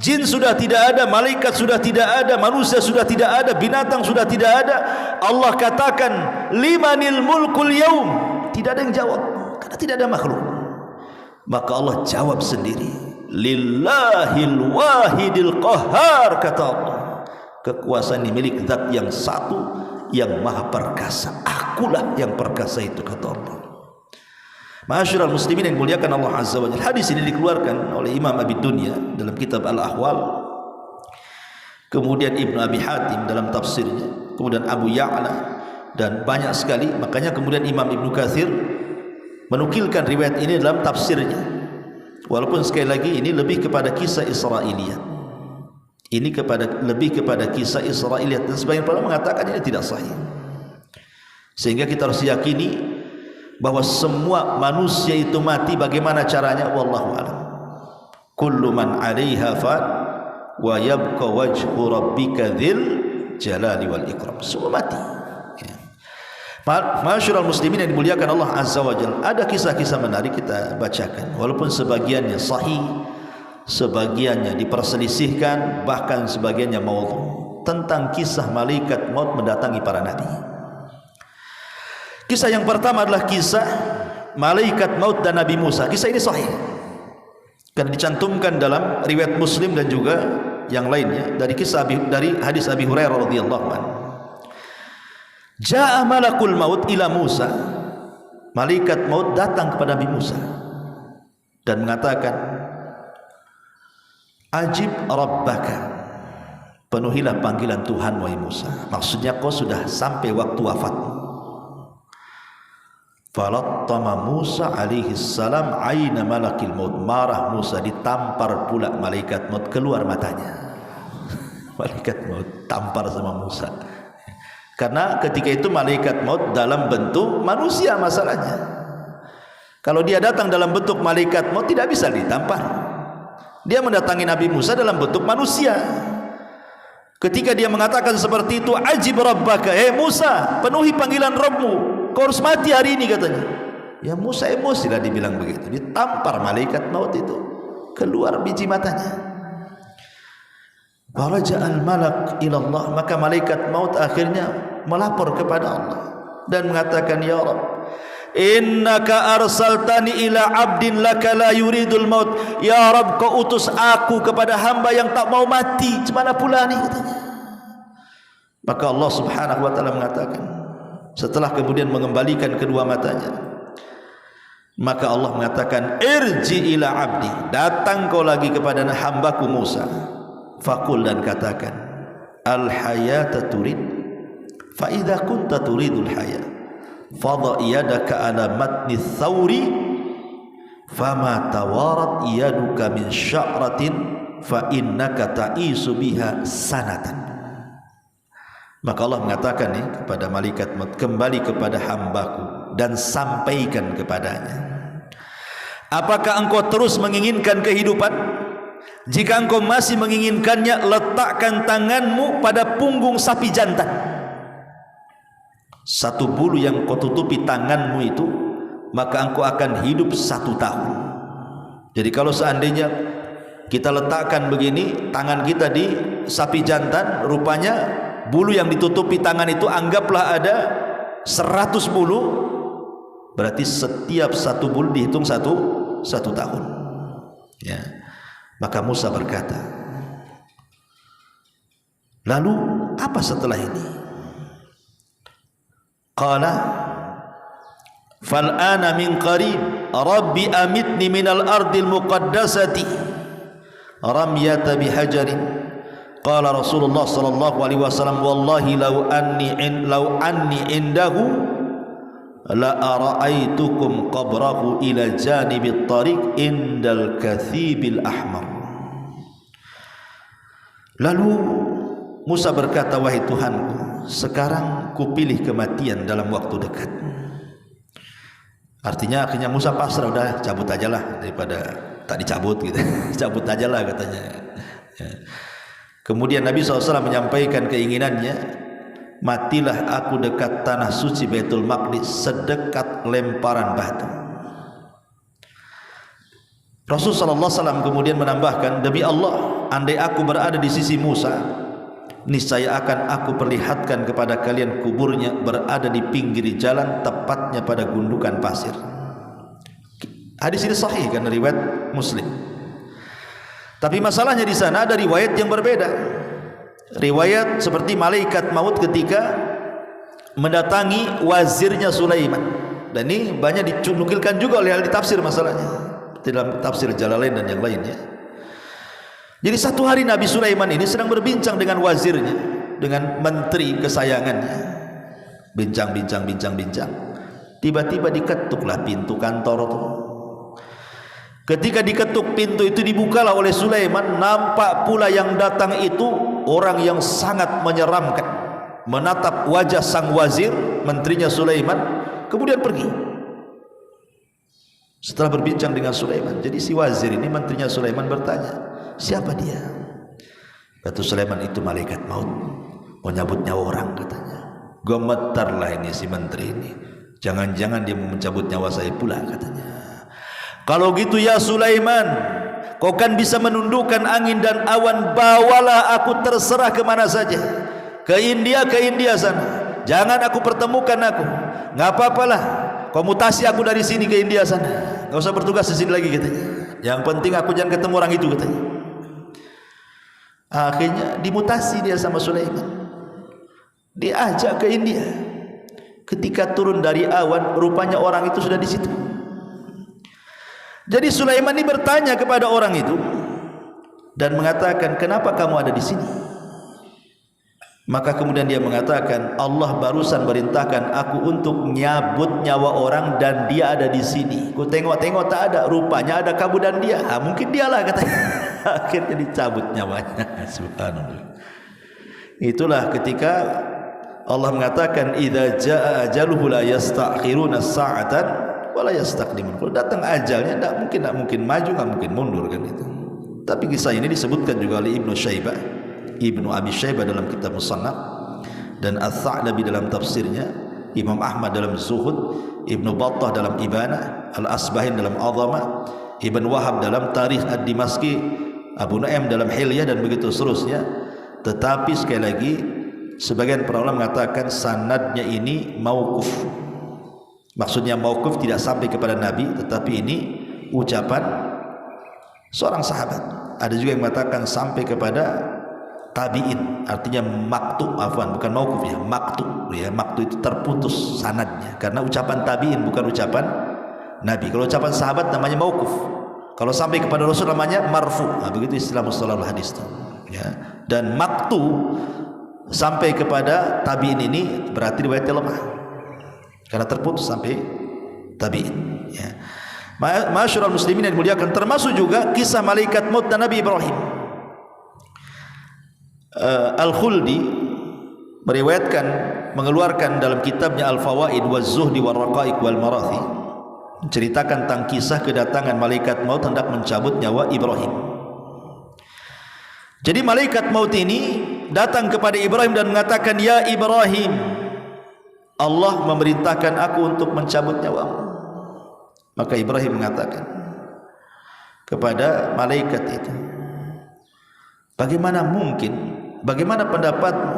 Jin sudah tidak ada, malaikat sudah tidak ada, manusia sudah tidak ada, binatang sudah tidak ada. Allah katakan, limanil mulkul yaum, tidak ada yang jawab karena tidak ada makhluk. Maka Allah jawab sendiri, lillahil wahidil qahhar, kata Allah, kekuasaan ini milik zat yang satu yang maha perkasa, akulah yang perkasa itu, kata Allah. Ma'asyiral muslimin yang dimuliakan Allah Azza wa Jalla, hadis ini dikeluarkan oleh Imam Abi Dunya dalam kitab Al-Ahwal, kemudian Ibnu Abi Hatim dalam tafsirnya, kemudian Abu Ya'la, dan banyak sekali. Makanya kemudian Imam Ibnu Katsir menukilkan riwayat ini dalam tafsirnya, walaupun sekali lagi ini lebih kepada kisah Israiliyat, ini lebih kepada kisah Israiliyat, dan sebagian para mengatakan ini tidak sahih. Sehingga kita harus yakini bahwa semua manusia itu mati. Bagaimana caranya? Wallahu a'lam. Kullu man 'alaiha fan wa yabqa wajhu rabbika dzil jalali wal ikram. Semua mati. Ma'asyiral muslimin yang dimuliakan Allah Azza wa Jalla, ada kisah-kisah menarik kita bacakan, walaupun sebagiannya sahih, sebagiannya diperselisihkan, bahkan sebagiannya maudhu, tentang kisah malaikat maut mendatangi para nabi. Kisah yang pertama adalah kisah malaikat maut dan Nabi Musa. Kisah ini sahih karena dicantumkan dalam riwayat Muslim dan juga yang lainnya dari hadis Abi Hurairah radhiyallahu anhu. Ja'a malakul maut ila Musa, malaikat maut datang kepada Nabi Musa dan mengatakan, ajib rabbaka, penuhilah panggilan Tuhan wahai Musa. Maksudnya kau sudah sampai waktu wafatmu. Falattama Musa alaihi salam aina malakil maut, marah Musa, ditampar pula malaikat maut, keluar matanya. Malaikat maut tampar sama Musa, karena ketika itu malaikat maut dalam bentuk manusia. Masalahnya kalau dia datang dalam bentuk malaikat maut tidak bisa ditampar. Dia mendatangi Nabi Musa dalam bentuk manusia. Ketika dia mengatakan seperti itu, ajib rabbaka, Musa, penuhi panggilan Rabbmu, kau harus mati hari ini, katanya. Ya Musa emosi lah dibilang begitu. Ditampar malaikat maut itu, keluar biji matanya. Waraja'al malak ilallah, maka malaikat maut akhirnya melapor kepada Allah dan mengatakan, ya Rabb, innaka arsaltani ila abdin laka la yuridul maut. Ya Rabb, kau utus aku kepada hamba yang tak mau mati. Cemana pula ni, katanya. Maka Allah subhanahu wa ta'ala mengatakan, setelah kemudian mengembalikan kedua matanya, maka Allah mengatakan, irji ila abdi, datang kau lagi kepada hambaku Musa. Faqul, dan katakan, al hayata turid, fa idza kunta turidul hayat fadha yadaka ala matni thawri fama tawarat yaduka min sya'ratin fa innaka ta'isu biha sanatan. Maka Allah mengatakan kepada malaikat maut, kembali kepada hambaku dan sampaikan kepadanya, apakah engkau terus menginginkan kehidupan? Jika engkau masih menginginkannya, letakkan tanganmu pada punggung sapi jantan. Satu bulu yang kau tutupi tanganmu itu, maka engkau akan hidup 1 tahun. Jadi kalau seandainya kita letakkan begini tangan kita di sapi jantan, rupanya bulu yang ditutupi tangan itu anggaplah ada 100 bulu, berarti setiap 1 bulu dihitung 1 tahun. Ya. Maka Musa berkata, lalu apa setelah ini? Qala fal ana min qarib rabbi amitni minal ardil muqaddasati ramyata bihajarin. Qala Rasulullah sallallahu alaihi wasallam, wallahi law anni indahu la ara'aitukum qabrahu ila janibit tariq indal kathibil ahmar. Lalu Musa berkata, wahai Tuhanku, sekarang kupilih kematian dalam waktu dekat. Artinya akhirnya Musa pasrah, udah cabut aja lah daripada tak dicabut gitu. Cabut aja lah, katanya. Ya. Kemudian Nabi SAW menyampaikan keinginannya, matilah aku dekat tanah suci Baitul Maqdis sedekat lemparan batu. Rasulullah SAW kemudian menambahkan, demi Allah, andai aku berada di sisi Musa, niscaya akan aku perlihatkan kepada kalian kuburnya berada di pinggir jalan, tepatnya pada gundukan pasir. Hadis ini sahih kan, riwayat Muslim. Tapi masalahnya di sana ada riwayat yang berbeda. Riwayat seperti malaikat maut ketika mendatangi wazirnya Sulaiman. Dan ini banyak dinukilkan juga oleh ahli tafsir masalahnya, dalam tafsir Jalalain dan yang lainnya. Jadi satu hari Nabi Sulaiman ini sedang berbincang dengan wazirnya, dengan menteri kesayangannya. Bincang. Tiba-tiba diketuklah pintu kantor itu. Ketika diketuk pintu itu, dibukalah oleh Sulaiman. Nampak pula yang datang itu orang yang sangat menyeramkan, menatap wajah sang wazir, menterinya Sulaiman, kemudian pergi. Setelah berbincang dengan Sulaiman, jadi si wazir ini, menterinya Sulaiman, bertanya, siapa dia? Kata Sulaiman, itu malaikat maut, mau nyabut nyawa orang, katanya. Gemetarlah ini si menteri ini, jangan-jangan dia mau mencabut nyawa saya pula, katanya. Kalau gitu ya Sulaiman, kau kan bisa menundukkan angin dan awan, bawalah aku terserah kemana saja, ke India sana, jangan aku pertemukan aku, nggak apa-apalah, kau mutasi aku dari sini ke India sana, nggak usah bertugas di sini lagi, katanya. Yang penting aku jangan ketemu orang itu, katanya. Akhirnya dimutasi dia sama Sulaiman, diajak ke India. Ketika turun dari awan, rupanya orang itu sudah di situ. Jadi Sulaiman ini bertanya kepada orang itu dan mengatakan, kenapa kamu ada di sini? Maka kemudian dia mengatakan, Allah barusan merintahkan aku untuk nyabut nyawa orang dan dia ada di sini. Ku tengok-tengok tak ada, rupanya ada kamu dan dia. Mungkin dialah, katanya. Akhirnya dicabut nyawanya. Subhanallah. Itulah ketika Allah mengatakan, idza jaa ajaluhu la yastakhiruna sa'atan wala yastaqdimun. Kalau datang ajalnya, tidak mungkin maju, tidak mungkin mundur, kan itu. Tapi kisah ini disebutkan juga oleh Ibnu Abi Syaibah dalam kitab Musannaf, dan Ats-Tsa'labi dalam tafsirnya, Imam Ahmad dalam Zuhud, Ibnu Battah dalam Ibanah, Al-Asbahin dalam Azamah, Ibn Wahab dalam Tarikh Ad-Dimashqi, Abu Nu'aim dalam Hilyah, dan begitu seterusnya. Tetapi sekali lagi sebagian para ulama mengatakan sanadnya ini mauquf. Maksudnya mauquf tidak sampai kepada Nabi, tetapi ini ucapan seorang sahabat. Ada juga yang mengatakan sampai kepada tabi'in, artinya maktu, bukan mauquf ya, maktu itu terputus sanadnya karena ucapan tabi'in, bukan ucapan Nabi. Kalau ucapan sahabat namanya mauquf, kalau sampai kepada Rasul namanya marfu. Begitu istilah mustalahul hadis ya. Dan maktu sampai kepada tabi'in ini berarti riwayatnya lemah karena terputus sampai tabi'in ya. Ma'asyiral muslimin yang dimuliakan, termasuk juga kisah malaikat maut dan Nabi Ibrahim. Al-Khuldi meriwayatkan, mengeluarkan dalam kitabnya Al-Fawaid waz-Zuhdi war-Raqaiq wal-Marathi, menceritakan tentang kisah kedatangan malaikat maut hendak mencabut nyawa Ibrahim. Jadi malaikat maut ini datang kepada Ibrahim dan mengatakan, "Ya Ibrahim, Allah memerintahkan aku untuk mencabut nyawamu." Maka Ibrahim mengatakan kepada malaikat itu, "Bagaimana mungkin? Bagaimana pendapatmu?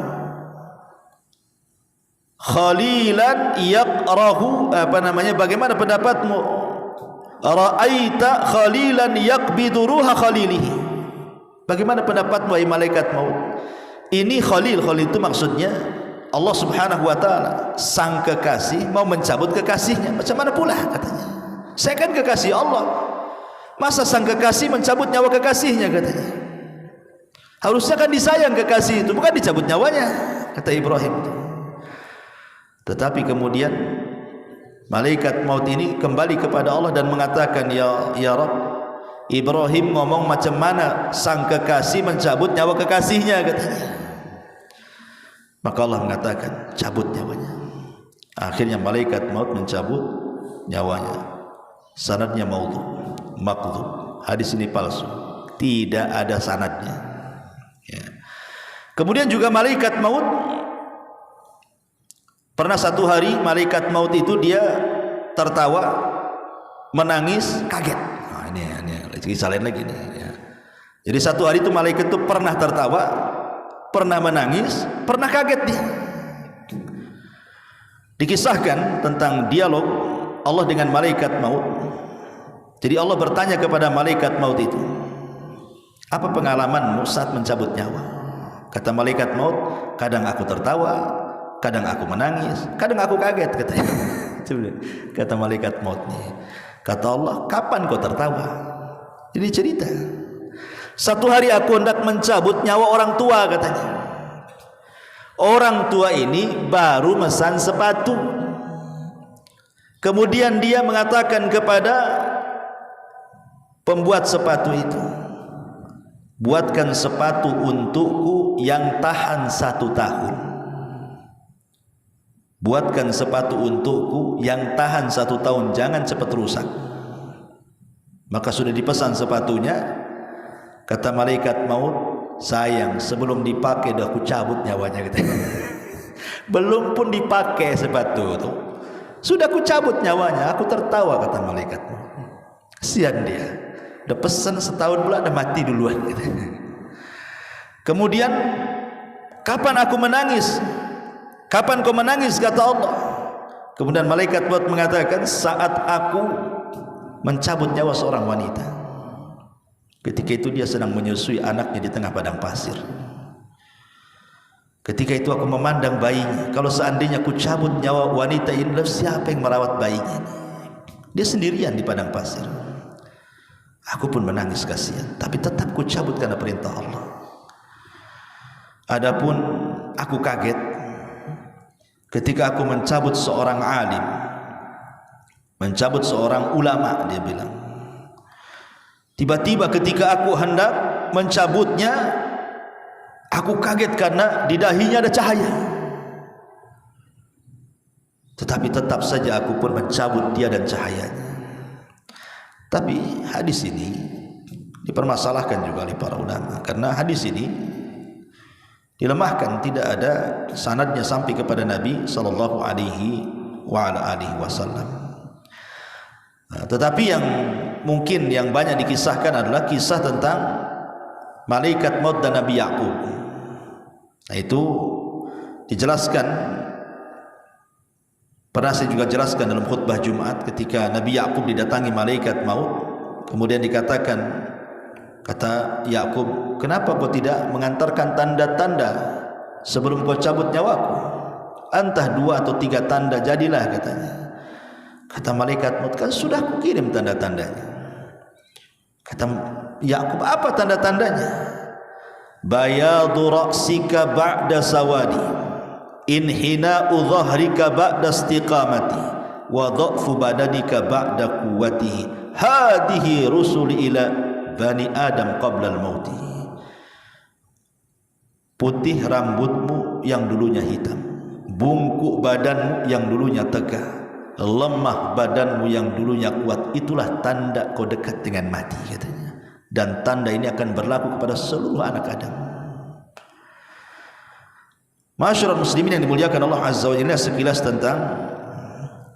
Khalilan yaqrahu bagaimana pendapatmu? Ra'aita khalilan yaqbidu ruha khalilihi." Bagaimana pendapatmu wahai malaikat maut? Ini khalil itu maksudnya Allah Subhanahu wa taala, sang kekasih mau mencabut kekasihnya. Macam mana pula katanya? Saya kan kekasih Allah. Masa sang kekasih mencabut nyawa kekasihnya katanya? Harusnya kan disayang kekasih itu, bukan dicabut nyawanya, kata Ibrahim. Tetapi kemudian malaikat maut ini kembali kepada Allah dan mengatakan, ya Rabb, Ibrahim ngomong macam mana sang kekasih mencabut nyawa kekasihnya katanya. Maka Allah mengatakan, cabut nyawanya. Akhirnya malaikat maut mencabut nyawanya. Sanadnya maudhu, maqdhub. Hadis ini palsu, tidak ada sanadnya ya. Kemudian juga malaikat maut, pernah satu hari malaikat maut itu dia tertawa, menangis, kaget. Ini kisah lain lagi nih ya. Jadi satu hari itu malaikat itu pernah tertawa, pernah menangis, pernah kaget dia. Dikisahkan tentang dialog Allah dengan malaikat maut. Jadi Allah bertanya kepada malaikat maut itu, "Apa pengalamanmu saat mencabut nyawa?" Kata malaikat maut, "Kadang aku tertawa, kadang aku menangis, kadang aku kaget," katanya. Kata malaikat maut nih. Kata Allah, "Kapan kau tertawa?" Ini cerita. "Satu hari aku hendak mencabut nyawa orang tua," katanya. Orang tua ini baru mesan sepatu. Kemudian dia mengatakan kepada pembuat sepatu itu, "Buatkan sepatu untukku yang tahan 1 tahun. Buatkan sepatu untukku yang tahan 1 tahun, jangan cepat rusak." Maka sudah dipesan sepatunya. Kata malaikat maut, "Sayang, sebelum dipakai dah aku cabut nyawanya," gitu. Belum pun dipakai sepatu itu, sudah aku cabut nyawanya. Aku tertawa, kata malaikat maut. Kasihan dia, udah pesan setahun pula, udah mati duluan gitu. Kemudian, "Kapan aku menangis? Kapan kau menangis?" kata Allah. Kemudian malaikat maut mengatakan, "Saat aku mencabut nyawa seorang wanita. Ketika itu dia sedang menyusui anaknya di tengah padang pasir. Ketika itu aku memandang bayinya. Kalau seandainya aku cabut nyawa wanita ini, siapa yang merawat bayinya? Dia sendirian di padang pasir. Aku pun menangis kasihan, tapi tetap ku cabut karena perintah Allah. Adapun aku kaget ketika aku mencabut seorang alim, mencabut seorang ulama," dia bilang. "Tiba-tiba ketika aku hendak mencabutnya, aku kaget karena di dahinya ada cahaya. Tetapi tetap saja aku pun mencabut dia dan cahayanya." Tapi hadis ini dipermasalahkan juga oleh para ulama karena hadis ini dilemahkan, tidak ada sanadnya sampai kepada Nabi sallallahu alaihi wasallam. Tetapi yang mungkin yang banyak dikisahkan adalah kisah tentang malaikat maut dan Nabi Yakub. Nah, itu dijelaskan, pernah saya juga jelaskan dalam khutbah Jumat ketika Nabi Yakub didatangi malaikat maut, kemudian dikatakan, kata Yakub, kenapa kau tidak mengantarkan tanda-tanda sebelum kau cabut nyawaku? Entah 2 atau 3 tanda jadilah, katanya. Kata malaikat maut, kan sudah kukirim tanda-tandanya. Kata Yakub, apa tanda-tandanya? Bayadu ra'sika ba'da sawadi, inhina'u dhahrika ba'da istiqamati, wa dha'fu badanika ba'da quwwatihi, hadihi rusuli ila bani Adam qabla al-mauti. Putih rambutmu yang dulunya hitam, bungkuk badanmu yang dulunya tegak, lemah badanmu yang dulunya kuat, itulah tanda kau dekat dengan mati, katanya. Dan tanda ini akan berlaku kepada seluruh anak Adam. Masyarakat muslimin yang dimuliakan Allah Azza wa Jalla, sekilas tentang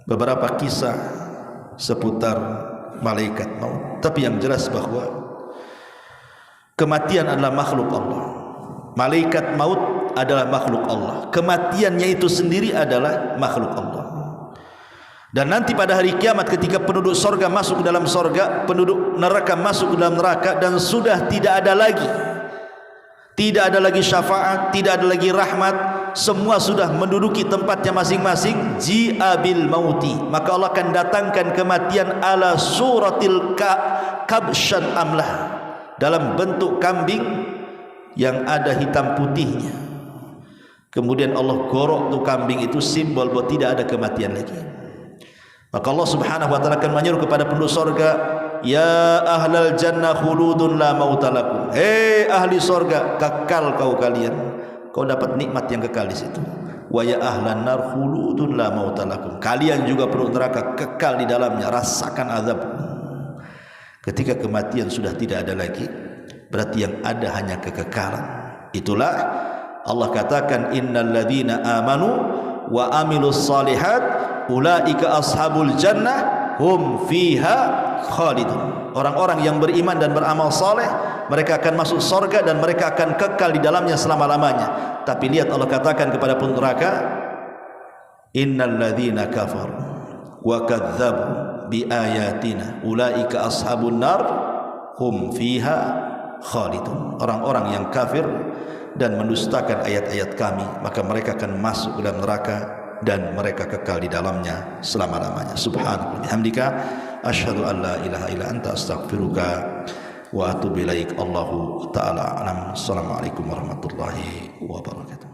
beberapa kisah seputar malaikat maut. Tapi yang jelas bahwa kematian adalah makhluk Allah. Malaikat maut adalah makhluk Allah. Kematiannya itu sendiri adalah makhluk Allah. Dan nanti pada hari kiamat ketika penduduk sorga masuk ke dalam sorga, penduduk neraka masuk ke dalam neraka, dan sudah tidak ada lagi syafaat, tidak ada lagi rahmat, semua sudah menduduki tempatnya masing-masing. Ji'abil mauti, maka Allah akan datangkan kematian ala suratil kabshan amlah, dalam bentuk kambing yang ada hitam putihnya. Kemudian Allah gorok tuh kambing itu, simbol bahwa tidak ada kematian lagi. Maka Allah Subhanahu wa taala akan menyuruh kepada penduduk surga, ya ahlal jannah khuludun la mautalakum. Hei ahli surga, kekal kau kalian. Kau dapat nikmat yang kekal di situ. Wa ya ahlan nar khuludun la mautalakum. Kalian juga penduduk neraka kekal di dalamnya, rasakan azab. Ketika kematian sudah tidak ada lagi, berarti yang ada hanya kekekalan. Itulah Allah katakan, innal ladzina amanu wa amilus solihat ulaika ashabul jannah hum fiha khalidun. Orang-orang yang beriman dan beramal saleh, mereka akan masuk surga dan mereka akan kekal di dalamnya selama-lamanya. Tapi lihat Allah katakan kepada penduduk neraka, innal ladzina kafaru wa kadzdzabu bi ayatina ulaika ashabun nar hum fiha khalidun. Orang-orang yang kafir dan mendustakan ayat-ayat kami, maka mereka akan masuk ke dalam neraka dan mereka kekal di dalamnya selama-lamanya. Subhanallah bihamdika asyhadu an la ilaha illa anta astaghfiruka wa atubu ilaik. Allahu taala alam. Assalamualaikum warahmatullahi wabarakatuh.